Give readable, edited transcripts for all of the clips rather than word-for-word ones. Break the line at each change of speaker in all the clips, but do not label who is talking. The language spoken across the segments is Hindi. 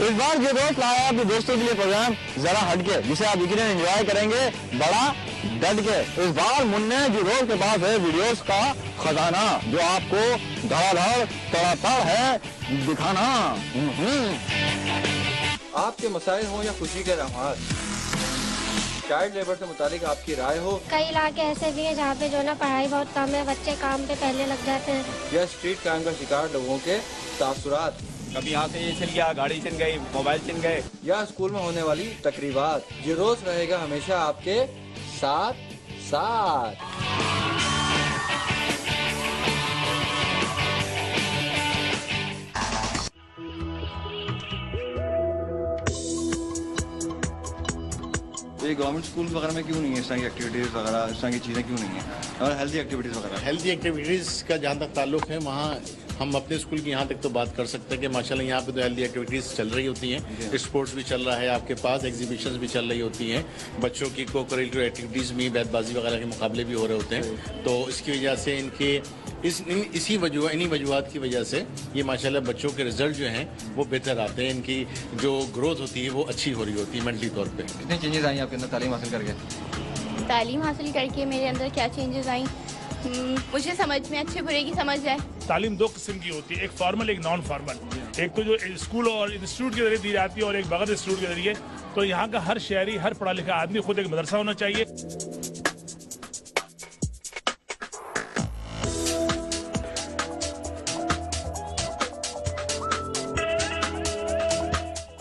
इस बार जो दोस्त लाया अपने दोस्तों के लिए प्रोग्राम जरा हटके, जिसे आप यकीनन एंजॉय करेंगे बड़ा डट के। इस बार मुन्ने जुरोज के पास है वीडियोस का खजाना, जो आपको धड़ाधड़ तड़ातड़ है दिखाना।
आपके मसाइल हो या खुशी के लम्हात, चाइल्ड लेबर से मुतालिक आपकी राय हो।
कई इलाके ऐसे भी हैं जहाँ पे जो ना पढ़ाई बहुत कम है, बच्चे काम पे पहले लग जाते हैं।
या स्ट्रीट क्राइम का शिकार लोगों के तासुरात,
कभी यहाँ से ये छिन गया, गाड़ी छिन गई, मोबाइल छिन गए,
या स्कूल में होने वाली तकरीबात, ये रोज रहेगा हमेशा आपके साथ साथ।
तो ये गवर्नमेंट स्कूल वगैरह में क्यों नहीं है इस तरह की एक्टिविटीज़ वगैरह, इस तरह की चीज़ें क्यों नहीं है? और हेल्दी एक्टिविटीज़ वगैरह,
हेल्दी एक्टिविटीज़ का जहाँ तक ताल्लुक है, वहाँ हम अपने स्कूल की यहाँ तक तो बात कर सकते हैं कि माशाल्लाह यहाँ पे तो हेल्दी एक्टिविटीज़ चल रही होती हैं। स्पोर्ट्स भी चल रहा है आपके पास, एग्जीबिशंस भी चल रही होती हैं, बच्चों की को करिकुलर एक्टिविटीज़ में बैतबाजी वगैरह के मुकाबले भी हो रहे होते हैं। तो इसकी वजह से इनके इन्हीं वजूहत की वजह से ये माशाल्लाह बच्चों के रिजल्ट जो हैं वो बेहतर आते हैं, इनकी जो ग्रोथ होती है वो अच्छी हो रही होती है मेंटली तौर पे।
कितनी चेंजेस आई आपके अंदर तालीम हासिल करके?
तालीम हासिल करके मेरे अंदर क्या चेंजेस आई, मुझे समझ में अच्छे बुरे की समझ है।
तालीम दो किस्म की होती है, एक फॉर्मल एक नॉन फॉर्मल। एक तो जो स्कूल और इंस्टीट्यूट के जरिए दी जाती है और एक बगैर इंस्टीट्यूट के जरिए। तो यहाँ का हर शहरी, हर पढ़ा लिखा आदमी खुद एक मदरसा होना चाहिए।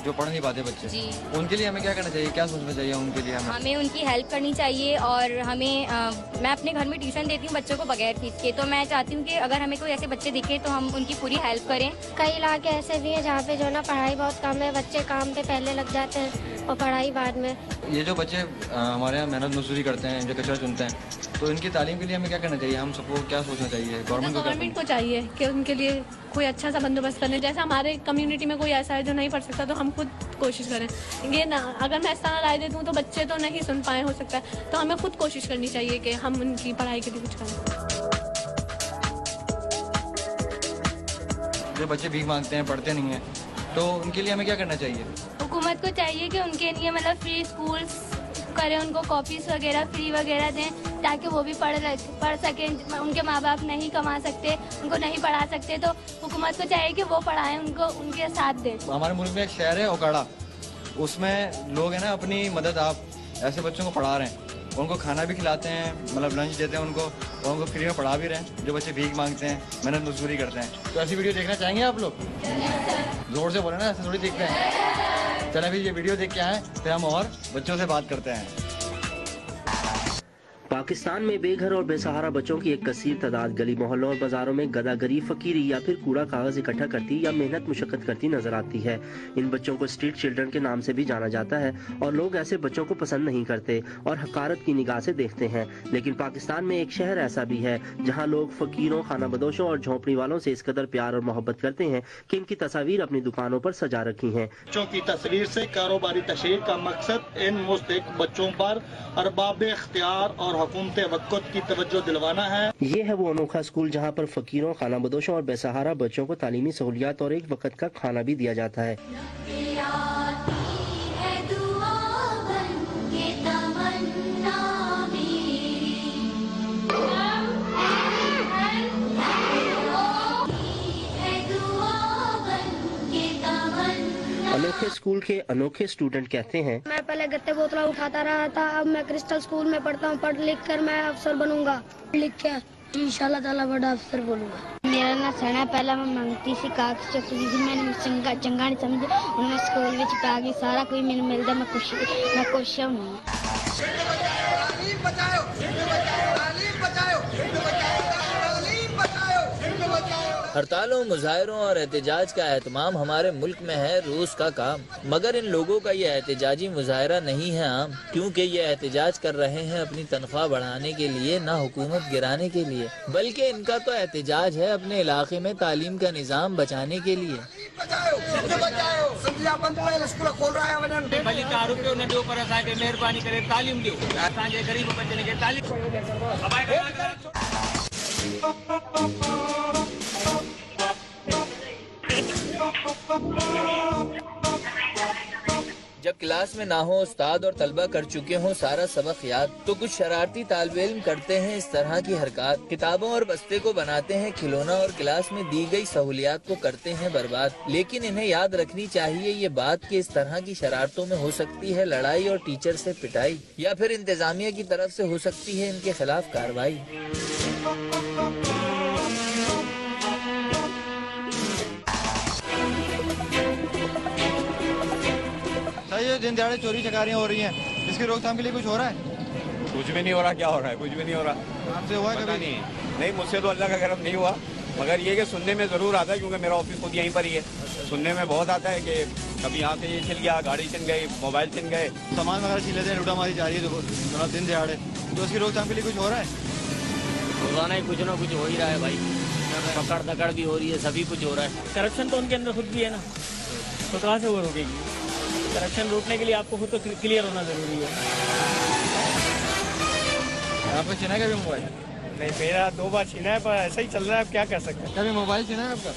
जो पढ़ नहीं पाते बच्चे
जी,
उनके लिए हमें क्या करना चाहिए, क्या सोचना चाहिए उनके लिए?
हमें उनकी हेल्प करनी चाहिए। और हमें मैं अपने घर में ट्यूशन देती हूँ बच्चों को बगैर फीस के, तो मैं चाहती हूँ कि अगर हमें कोई ऐसे बच्चे दिखे तो हम उनकी पूरी हेल्प करें।
कई इलाके ऐसे भी हैं जहाँ पे जो ना पढ़ाई बहुत कम है, बच्चे काम पे पहले लग जाते हैं और पढ़ाई बाद में।
ये जो बच्चे हमारे यहाँ मेहनत मजदूरी करते हैं, जो कचरा चुनते हैं, तो इनकी तालीम के लिए हमें क्या करना चाहिए? हम सबको क्या सोचना चाहिए?
गवर्नमेंट को चाहिए कि उनके लिए कोई अच्छा सा बंदोबस्त करने। जैसे हमारे कम्युनिटी में कोई ऐसा है जो नहीं पढ़ सकता, तो हम खुद कोशिश करें। ये ना अगर मैं इस तरह राय दे दूँ तो बच्चे तो नहीं सुन पाए हो सकता है, तो हमें खुद कोशिश करनी चाहिए कि हम उनकी पढ़ाई के लिए कुछ करें।
जो बच्चे भीख मांगते हैं, पढ़ते नहीं हैं, तो उनके लिए हमें क्या करना चाहिए?
हुकूमत को चाहिए कि उनके लिए मतलब फ्री स्कूल्स करें, उनको कॉपीज वगैरह फ्री वगैरह दें ताकि वो भी पढ़ सकें। उनके माँ बाप नहीं कमा सकते, उनको नहीं पढ़ा सकते, तो हुकूमत को चाहिए कि वो पढ़ाएं, उनको उनके साथ दें।
हमारे मुल्क में एक शहर है ओकाड़ा, उसमें लोग हैं ना अपनी मदद आप ऐसे बच्चों को पढ़ा रहे हैं, उनको खाना भी खिलाते हैं, मतलब लंच देते हैं उनको, और उनको फ्री में पढ़ा भी रहे हैं। जो बच्चे भीख मांगते हैं, मेहनत मजदूरी करते हैं, तो ऐसी वीडियो देखना चाहेंगे आप लोग? जोर से बोले ना, ऐसे थोड़ी देखते हैं। चले अभी ये वीडियो देख के आए, फिर हम और बच्चों से बात करते हैं।
पाकिस्तान में बेघर और बेसहारा बच्चों की एक कसीर तादाद गली मोहल्लों और बाजारों में गदागरी, फकीरी या फिर कूड़ा कागज इकट्ठा करती या मेहनत मुशक्कत करती नजर आती है। इन बच्चों को स्ट्रीट चिल्ड्रन के नाम से भी जाना जाता है और लोग ऐसे बच्चों को पसंद नहीं करते और हकारत की निगाह से देखते हैं। लेकिन पाकिस्तान में एक शहर ऐसा भी है जहाँ लोग फकीरों, खानाबदोशों और झोंपड़ी वालों से इस कदर प्यार और मोहब्बत करते हैं कि इनकी तस्वीर अपनी दुकानों पर सजा रखी है।
बच्चों की तस्वीर से कारोबारी तशहीर का मकसद इन मुस्तहिक बच्चों पर अरबाब इख्तियार और हुकूमत वक़्त की तवज्जो दिलवाना है। ये
है वो अनोखा स्कूल जहाँ पर फकीरों, खानाबदोशों और बेसहारा बच्चों को तालीमी सहूलियात और एक वक्त का खाना भी दिया जाता है। अनोखे स्कूल के अनोखे स्टूडेंट कहते हैं,
मैं पहले गत्ते बोतला उठाता रहा था, अब मैं क्रिस्टल स्कूल में पढ़ता हूँ। पढ़ लिख कर मैं अफसर बनूंगा, लिख के इंशाल्लाह ताला बड़ा अफसर बनूंगा। मेरा ना सना पहला मैं मांगती सी कागज चुकी थी, मैंने चंगा नहीं समझ, उन्हें स्कूल में आ गई, सारा कोई मैंने मिलता, मैं खुश हूँ।
हड़तालों, मुजाहरों और एहतजाज का एहतमाम हमारे मुल्क में है रोज का काम, मगर इन लोगों का ये एहतजाजी मुजाहरा नहीं है आम, क्योंकि ये एहतजाज कर रहे हैं अपनी तनख्वाह बढ़ाने के लिए, ना हुकूमत गिराने के लिए, बल्कि इनका तो एहतजाज है अपने इलाके में तालीम का निज़ाम बचाने के लिए।
मेहरबानी करे तालीम दो, गरीब बच्चे के तालीम।
जब क्लास में ना हो उस्ताद और तलबा कर चुके हों सारा सबक याद, तो कुछ शरारती तालिबे इल्म करते हैं इस तरह की हरकत। किताबों और बस्ते को बनाते हैं खिलौना और क्लास में दी गई सहूलियात को करते हैं बर्बाद। लेकिन इन्हें याद रखनी चाहिए ये बात कि इस तरह की शरारतों में हो सकती है लड़ाई और टीचर से पिटाई, या फिर इंतजामिया की तरफ से हो सकती है इनके खिलाफ कार्रवाई।
ये दिन दहाड़े चोरी चकारियाँ हो रही हैं, इसकी रोकथाम के लिए कुछ हो रहा है?
कुछ भी नहीं हो रहा। क्या हो रहा है? कुछ भी नहीं हो रहा।
आपसे हुआ है कभी?
नहीं, मुझसे तो अल्लाह का करम नहीं हुआ, मगर ये कि सुनने में ज़रूर आता है, क्योंकि मेरा ऑफिस खुद यहीं पर ही है। सुनने में बहुत आता है कि कभी यहाँ से ये छिल गया, गाड़ी छिन गई, मोबाइल छिन गए,
सामान वगैरह छीन लेते हैं, लूटामारी जा रही है तो दिन दहाड़े, तो उसकी रोकथाम के लिए कुछ हो रहा है?
रोजाना ही कुछ ना कुछ हो ही रहा है भाई, पकड़ दकड़ भी हो रही है, सभी कुछ हो रहा है। करप्शन तो उनके अंदर खुद भी है ना, तो कहाँ से वो रोकेगी? करप्शन रोकने के लिए आपको खुद तो क्लियर होना जरूरी है।
आपको छीना है कभी मोबाइल?
नहीं, मेरा 2 बार छीना है, पर ऐसा ही चल रहा है, अब क्या कर सकते हैं।
कभी मोबाइल छीना है आपका?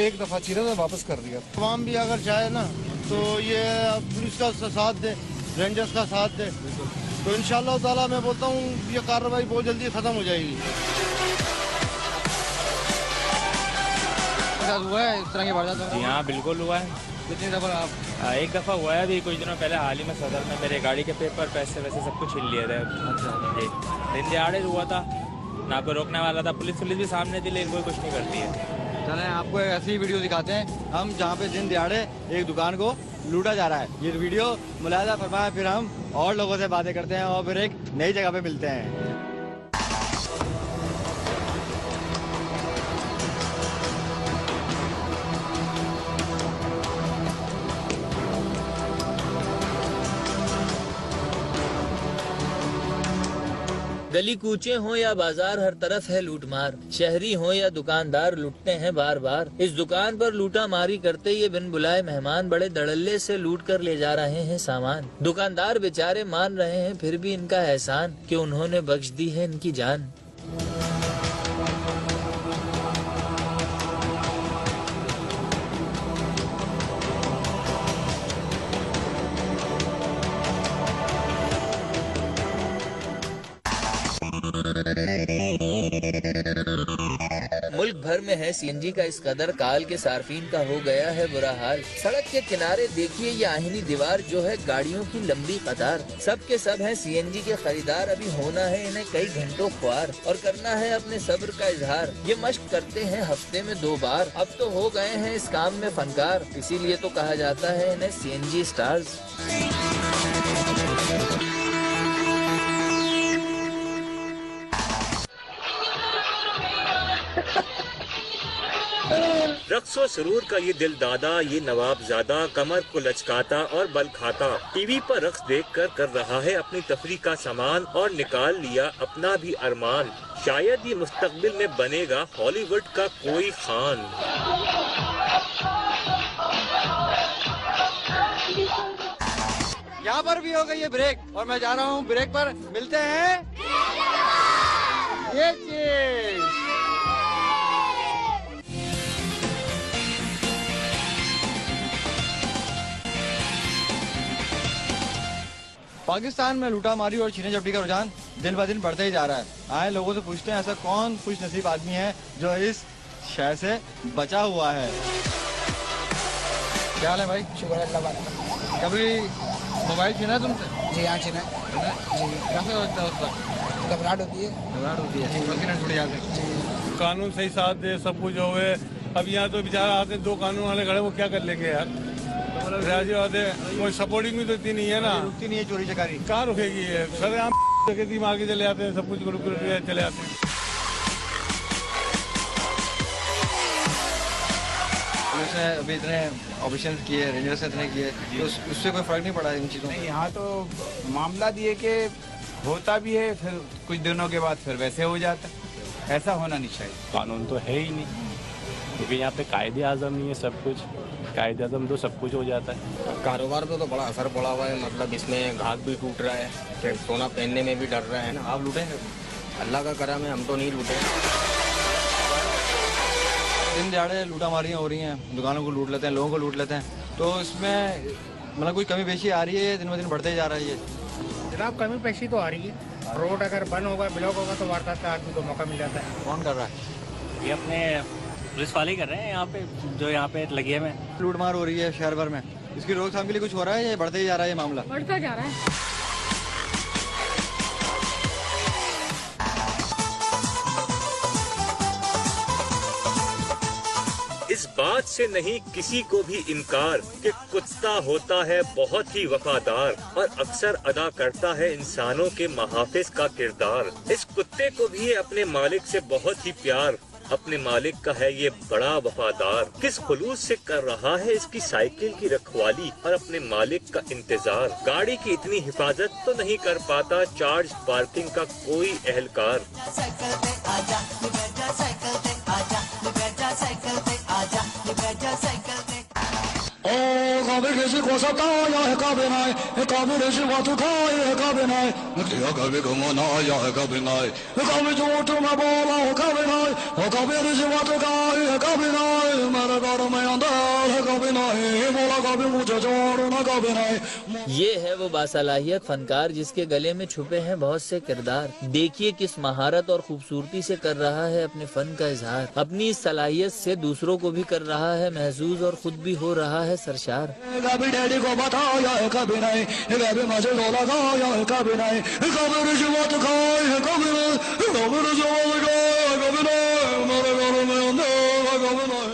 एक दफ़ा छीना तो वापस कर दिया। तमाम भी अगर चाहे ना तो ये पुलिस का साथ दे, रेंजर्स का साथ दे, तो इंशाअल्लाह ताला मैं बोलता हूँ ये कार्रवाई बहुत जल्दी ख़त्म हो जाएगी।
हुआ है इस तरह की वारदात?
जी हाँ, बिल्कुल हुआ है।
कितनी दफ़ा आप?
एक दफ़ा हुआ है अभी कुछ दिनों पहले, हाल ही में सदर में मेरे गाड़ी के पेपर, पैसे वैसे सब कुछ हिल लिए थे। अच्छा जी, दिन दिहाड़े हुआ था, ना कोई रोकने वाला था, पुलिस भी सामने थी, लेकिन कोई कुछ नहीं करती है।
चलें आपको एक ऐसी वीडियो दिखाते हैं हम जहाँ पे दिन दिहाड़े एक दुकान को लूटा जा रहा है। ये वीडियो मुलाहिजा फरमाया, फिर हम और लोगों से बातें करते हैं और फिर एक नई जगह पे मिलते हैं।
गली कूचे हो या बाजार, हर तरफ है लूटमार। शहरी हो या दुकानदार लूटते हैं बार बार। इस दुकान पर लूटा मारी करते ये बिन बुलाए मेहमान बड़े धड़ल्ले से लूट कर ले जा रहे हैं सामान। दुकानदार बेचारे मान रहे हैं फिर भी इनका एहसान कि उन्होंने बख्श दी है इनकी जान। मुल्क भर में है सीएनजी का इस कदर काल के सार्फिन का हो गया है बुरा हाल। सड़क के किनारे देखिए ये आहिनी दीवार जो है गाड़ियों की लंबी कतार। सब के सब हैं सीएनजी के खरीदार, अभी होना है इन्हें कई घंटों ख्वार और करना है अपने सब्र का इजहार। ये मश्क करते हैं हफ्ते में 2 बार, अब तो हो गए हैं इस काम में फनकार, इसीलिए तो कहा जाता है इन्हें सीएनजी स्टार्स।
रक्सो सुरूर का ये दिल दादा, ये नवाबजादा कमर को लचकाता और बल खाता। टीवी पर रक्स देखकर कर रहा है अपनी तफरी का सामान और निकाल लिया अपना भी अरमान। शायद ये मुस्तकबिल में बनेगा हॉलीवुड का कोई खान।
यहाँ पर भी हो गई है ब्रेक और मैं जा रहा हूँ ब्रेक पर, मिलते हैं ये चीज। पाकिस्तान में लूटामारी और छीने झपटी का रुझान दिन ब दिन बढ़ते ही जा रहा है। आए लोगों से पूछते हैं ऐसा कौन खुश नसीब आदमी है जो इस शय से बचा हुआ है। क्या हाल है भाई?
शुक्र अल्लाह।
कभी मोबाइल छीना तुमसे?
जी हाँ छीना जी।
कैसे होता है उस वक्त?
घबराहट होती है।
घबराहट होती है, थोड़ी याद है।
कानून सही साथ दे, सब कुछ हो गए। अब यहाँ तो बेचारा आते 2 कानून वाले खड़े, वो क्या कर लेंगे यार। कोई सपोर्टिंग भी तो इतनी नहीं है ना,
रुकती नहीं है चोरी चकारी।
कहाँ रुकेगी ये? सरेआम दिमाग के चले आते हैं, सब कुछ चले आते हैं।
पुलिस ने अभी इतने ऑपरेशन किए, रेंजर्स ने इतने किए, तो उससे कोई फर्क नहीं पड़ा इन चीज़ों में?
यहाँ तो मामला दिए कि होता भी है, फिर कुछ दिनों के बाद फिर वैसे हो जाता है। ऐसा होना नहीं चाहिए।
कानून तो है ही नहीं, क्योंकि यहाँ पे कायदे आज़म नहीं है। सब कुछ कायदे आज़म तो सब कुछ हो जाता है।
कारोबार पे तो बड़ा असर पड़ा हुआ है, मतलब इसमें घात भी टूट रहा है, कि सोना पहनने में भी डर रहा है ना।
आप लूटेंगे?
अल्लाह का करम है, हम तो नहीं लूटे।
दिन दिहाड़े लूटामारियाँ हो रही हैं, दुकानों को लूट लेते हैं, लोगों को लूट लेते हैं, तो इसमें मतलब कोई कमी पेशी आ रही है, दिन ब दिन बढ़ते जा रहा है ये?
जनाब कमी पेशी तो आ रही है। रोड अगर बंद होगा, ब्लॉक होगा तो वारदात का आदमी को मौका मिल जाता है।
कौन कर रहा है?
ये अपने पुलिस वाले ही कर रहे हैं यहाँ पे, जो यहाँ पे लगे हुए हैं।
लूटमार हो रही है शहर भर में, इसकी रोकथाम के लिए कुछ हो रहा है या बढ़ते ही जा रहा है ये मामला?
बढ़ता जा रहा है।
इस बात से नहीं किसी को भी इनकार कि कुत्ता होता है बहुत ही वफादार और अक्सर अदा करता है इंसानों के मुहाफिज का किरदार। इस कुत्ते को भी है अपने मालिक से बहुत ही प्यार, अपने मालिक का है ये बड़ा वफादार। किस खुलूस से कर रहा है इसकी साइकिल की रखवाली और अपने मालिक का इंतजार। गाड़ी की इतनी हिफाजत तो नहीं कर पाता चार्ज पार्किंग का कोई एहलकार।
ये है वो बासलाहियत फनकार जिसके गले में छुपे हैं बहुत से किरदार। देखिए किस महारत और खूबसूरती से कर रहा है अपने फन का इजहार। अपनी इस सलाहियत से दूसरों को भी कर रहा है महसूस और खुद भी हो रहा है सरशार।
कभी डैडी को बताया है कभी नहीं, कभी मजे को लगाया है कभी नहीं, कभी रिश्वत खाई है कभी नहीं, कभी रिश्वत खाई कभी नहीं, मेरे घर में अंधेरा कभी नहीं।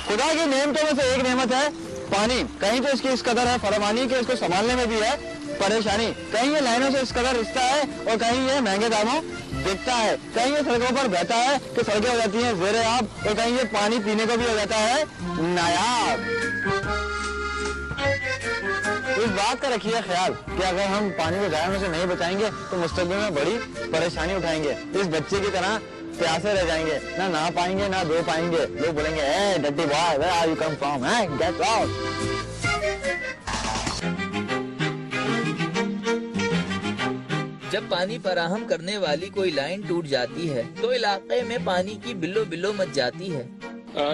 खुदा की नेमतों में से एक नेमत है पानी। कहीं तो इसकी इस कदर है फरमानी कि इसको संभालने में भी है परेशानी। कहीं ये लाइनों से इस कदर रिश्ता है और कहीं ये महंगे दामों बिकता है। कहीं ये सड़कों पर बहता है कि सड़कें हो जाती हैं ज़ेरे आब, और कहीं ये पानी पीने को भी हो जाता है नायाब। इस बात का रखिए ख्याल कि अगर हम पानी को जाया में से नहीं बचाएंगे तो मुस्तकबिल में बड़ी परेशानी उठाएंगे। इस बच्चे की तरह प्यासे रह जाएंगे, ना नहा पाएंगे ना धो पाएंगे। लोग बोलेंगे ए dirty boy where are you come from, get out.
जब पानी फराहम करने वाली कोई लाइन टूट जाती है तो इलाके में पानी की बिल्लो बिल्लो मच जाती है।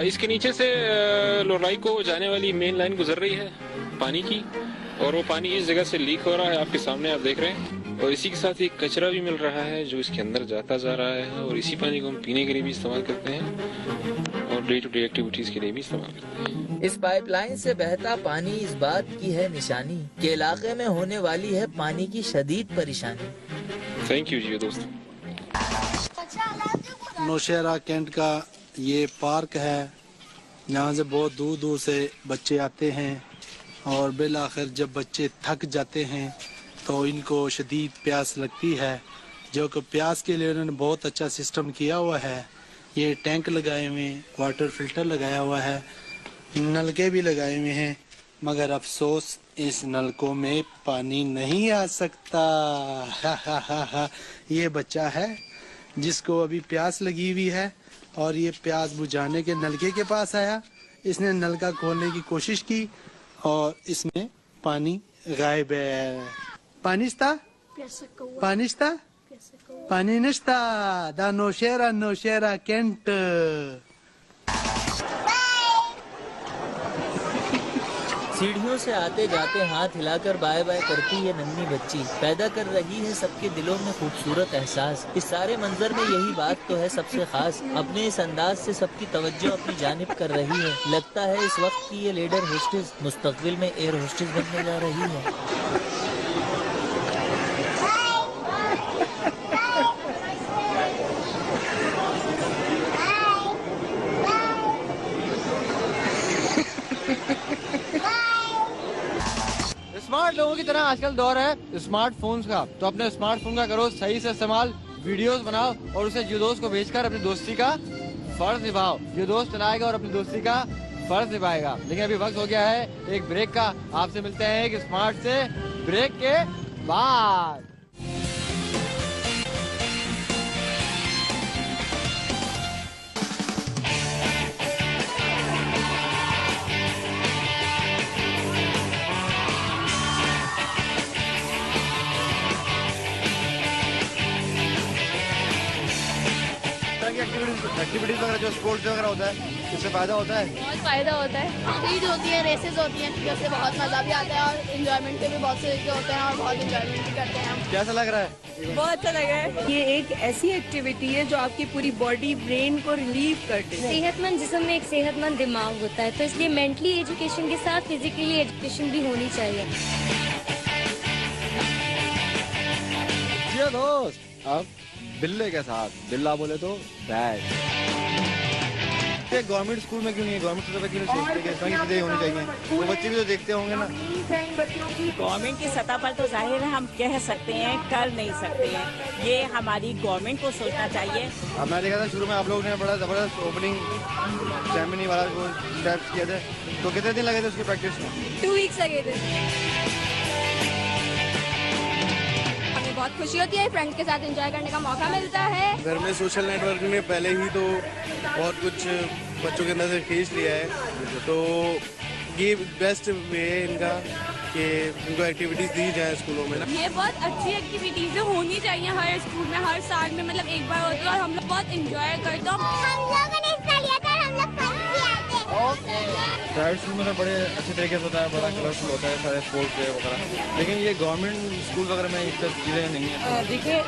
इसके नीचे से लोराई को जाने वाली मेन लाइन गुजर रही है पानी की, और वो पानी इस जगह से लीक हो रहा है, आपके सामने आप देख रहे हैं। और इसी के साथ एक कचरा भी मिल रहा है जो इसके अंदर जाता जा रहा है, और इसी पानी को हम पीने के लिए भी इस्तेमाल करते हैं और डे टू डे एक्टिविटीज के लिए भी इस्तेमाल करते हैं।
इस पाइपलाइन से बहता पानी इस बात की है निशानी कि इलाके में होने वाली है पानी की शदीद परेशानी।
थैंक यू जी दोस्तों।
नौशहरा कैंट का ये पार्क है, यहाँ से बहुत दूर दूर से बच्चे आते हैं और बिल आखिर जब बच्चे थक जाते हैं तो इनको शदीद प्यास लगती है, जो कि प्यास के लिए उन्होंने बहुत अच्छा सिस्टम किया हुआ है। ये टैंक लगाए हुए हैं, वाटर फिल्टर लगाया हुआ है, नलके भी लगाए हुए हैं, मगर अफसोस इस नलकों में पानी नहीं आ सकता। ये बच्चा है जिसको अभी प्यास लगी हुई है और ये प्यास बुझाने के नलके के पास आया। इसने नलका खोलने की कोशिश की और इसमें पानी गायब है। पानिस्ता पानिस्ता पानी निस्ता दा नौशहरा कैंट।
सीढ़ियों से आते जाते हाथ हिलाकर बाय बाय करती है नन्ही बच्ची, पैदा कर रही है सबके दिलों में खूबसूरत एहसास। इस सारे मंजर में यही बात तो है सबसे खास, अपने इस अंदाज से सबकी तवज्जो अपनी जानिब कर रही है। लगता है इस वक्त की ये लीडर होस्टेस मुस्तकबिल में एयर होस्टेस बनने जा रही है।
स्मार्ट लोगों की तरह आजकल दौर है स्मार्टफोन्स का, तो अपने स्मार्टफोन का करो सही से इस्तेमाल, वीडियोस बनाओ और उसे जो दोस्त को भेजकर अपनी दोस्ती का फर्ज निभाओ। जो दोस्त चलाएगा और अपनी दोस्ती का फर्ज निभाएगा। लेकिन अभी वक्त हो गया है एक ब्रेक का, आपसे मिलते हैं एक स्मार्ट से ब्रेक के बाद।
एक्टिविटीज वगैरह जो स्पोर्ट्स वगैरह होता है, इससे फायदा होता है।
बहुत फायदा होता है।
स्पीड होती है, रेसेस होती हैं, जिससे बहुत मजा भी आता है और इंजॉयमेंट के भी बहुत से तरीके होते हैं और बहुत इंजॉयमेंट भी करते हैं हम।
कैसा लग रहा है?
बहुत अच्छा लग रहा है।
ये एक ऐसी एक्टिविटी है जो आपकी पूरी बॉडी ब्रेन को रिलीव करती है।
सेहतमंद जिस्म में एक सेहतमंद दिमाग होता है, तो इसलिए मेंटली एजुकेशन के साथ फिजिकली एजुकेशन भी होनी चाहिए।
जी दोस्त, अब बिल्ले के साथ बिल्ला बोले तो बैड।
गवर्नमेंट स्कूल में क्यों नहीं है? गवर्नमेंट स्कूल में क्यों नहीं सोचते कि इस तरह की चीजें होनी चाहिए? वो बच्चे भी तो देखते होंगे ना।
गवर्नमेंट की सतह पर तो जाहिर है हम कह सकते हैं, कर नहीं सकते हैं। ये हमारी गवर्नमेंट को सोचना चाहिए।
अब मैं देखा था शुरू में आप लोगों ने बड़ा जबरदस्त ओपनिंग सेरेमनी वाला वो स्टेप्स किए थे, तो कितने दिन लगे थे उसकी प्रैक्टिस में?
2 वीक्स लगे थे। बहुत खुशी होती है, फ्रेंड्स के साथ एंजॉय करने का मौका मिलता है।
घर में सोशल नेटवर्किंग ने पहले ही तो बहुत कुछ बच्चों के अंदर से खींच लिया है, तो ये बेस्ट वे है इनका कि इनको एक्टिविटीज दी जाए स्कूलों में ना।
ये बहुत अच्छी एक्टिविटीज होनी चाहिए हर स्कूल में, हर साल में, मतलब एक बार होती है और हम लोग बहुत एंजॉय करते हैं। हम लोगों ने हिस्सा लिया था, हम लोग फर्स्ट भी आते हैं।
प्राइवेट स्कूल में तो बड़े अच्छे तरीके से होता है, बड़ा कलरफुल होता है, सारे स्पोर्ट्स डे वगैरह, लेकिन ये गवर्नमेंट स्कूल वगैरह में इस तरह चीज़ें नहीं है।
देखिए,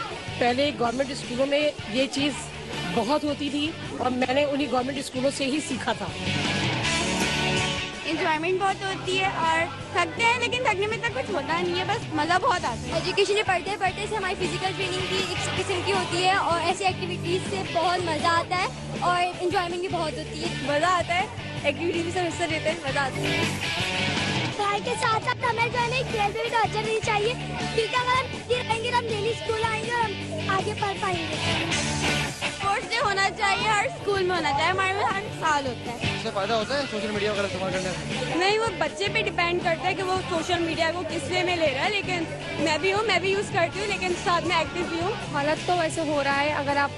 पहले गवर्नमेंट स्कूलों में ये चीज़ बहुत होती थी और मैंने उन्हीं गवर्नमेंट स्कूलों से ही सीखा था।
एंजॉयमेंट बहुत होती है और थकते हैं, लेकिन थकने में तक कुछ होता नहीं है, बस मज़ा बहुत आता है। एजुकेशन में पढ़ते पढ़ते से हमारी फिजिकल ट्रेनिंग भी एक किस्म की होती है और ऐसी एक्टिविटीज़ से बहुत मज़ा आता है और इंजॉयमेंट भी बहुत होती है। मज़ा आता है, एक्टिविटीज में सब हिस्सा लेते हैं, मज़ा आता है। पढ़ाई के साथ साथ हमें जो है ना खेल में भी तो अच्छा नहीं चाहिए, क्योंकि अगर हम रहेंगे हम डेली स्कूल आएंगे और हम आगे पढ़ पाएंगे। स्पोर्ट्स डे होना चाहिए, हर स्कूल में होना चाहिए, हमारे में हर साल होता है।
इससे फायदा होता है सोशल मीडिया वगैरह इस्तेमाल करने से?
नहीं, वो बच्चे पे डिपेंड करता है कि वो सोशल मीडिया को किस वे में ले रहा है, लेकिन मैं भी यूज़ करती हूँ, लेकिन साथ में एक्टिव भी हूँ। हालत तो वैसे हो रहा है, अगर आप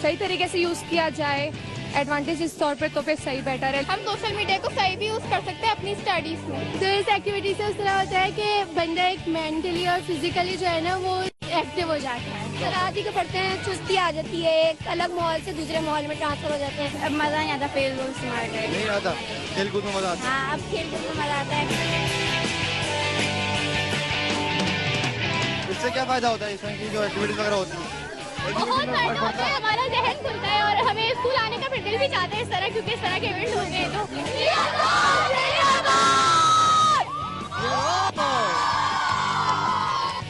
सही तरीके से यूज़ किया जाए एडवांटेज इस तौर पे तो फिर सही बेटर है। हम सोशल मीडिया को सही भी यूज़ कर सकते हैं अपनी स्टडीज़ में। तो इस एक्टिविटी से उस तरह होता है कि बंदा एक मेंटली और फिजिकली जो है ना वो एक्टिव हो जाता है। शरारती को पढ़ते हैं, चुस्ती आ जाती है, एक अलग माहौल से दूसरे माहौल में ट्रांसफर हो जाते हैं। अब मज़ा नहीं आता, फेल वो स्मार्ट है
नहीं आता, खेल कूद में मज़ा आता है।
हाँ, अब खेल कूद में मज़ा आता है।
इससे क्या फायदा होता है इस तरह की जो एक्टिविटीज वगैरह होती है?
बहुत फायदा होता है, हमारा जहन खुलता है और हमें स्कूल आने का फिर दिल भी चाहता है इस तरह, क्योंकि इस तरह के इवेंट होते हैं। तो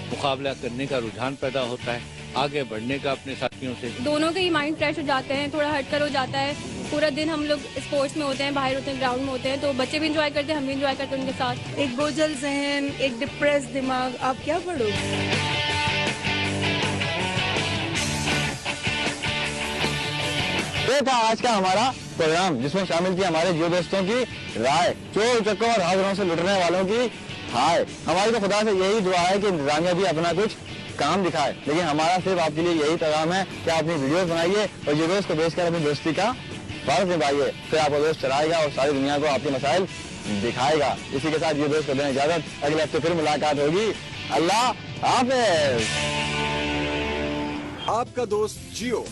मुकाबला करने का रुझान पैदा होता है, आगे बढ़ने का अपने साथियों से।
दोनों के ही माइंड फ्रेश हो जाते हैं, थोड़ा हटकर हो जाता है। पूरा दिन हम लोग स्पोर्ट्स में होते हैं, बाहर होते हैं, ग्राउंड में होते हैं, तो बच्चे भी इंजॉय करते हैं, हम भी इंजॉय करते हैं उनके साथ।
एक बोझल जहन, एक डिप्रेस दिमाग, आप क्या पढ़ोगे?
ये था आज का हमारा प्रोग्राम, जिसमें शामिल थी हमारे जो दोस्तों की राय, चोर चक्कों और हाथों से लुटने वालों की हाय। हमारी तो खुदा से यही दुआ है कि इंतजामिया भी अपना कुछ काम दिखाए, लेकिन हमारा सिर्फ आपके लिए यही पैगाम है कि आप अपनी वीडियोस बनाइए और जो दोस्त को बेचकर अपनी दोस्ती का फर्ज निभाइए, फिर आपका दोस्त चलाएगा और सारी दुनिया को आपके मसाइल दिखाएगा। इसी के साथ ये दोस्त को देने इजाजत, अगले हफ्ते फिर मुलाकात होगी। अल्लाह हाफिज।
आपका दोस्त जियो।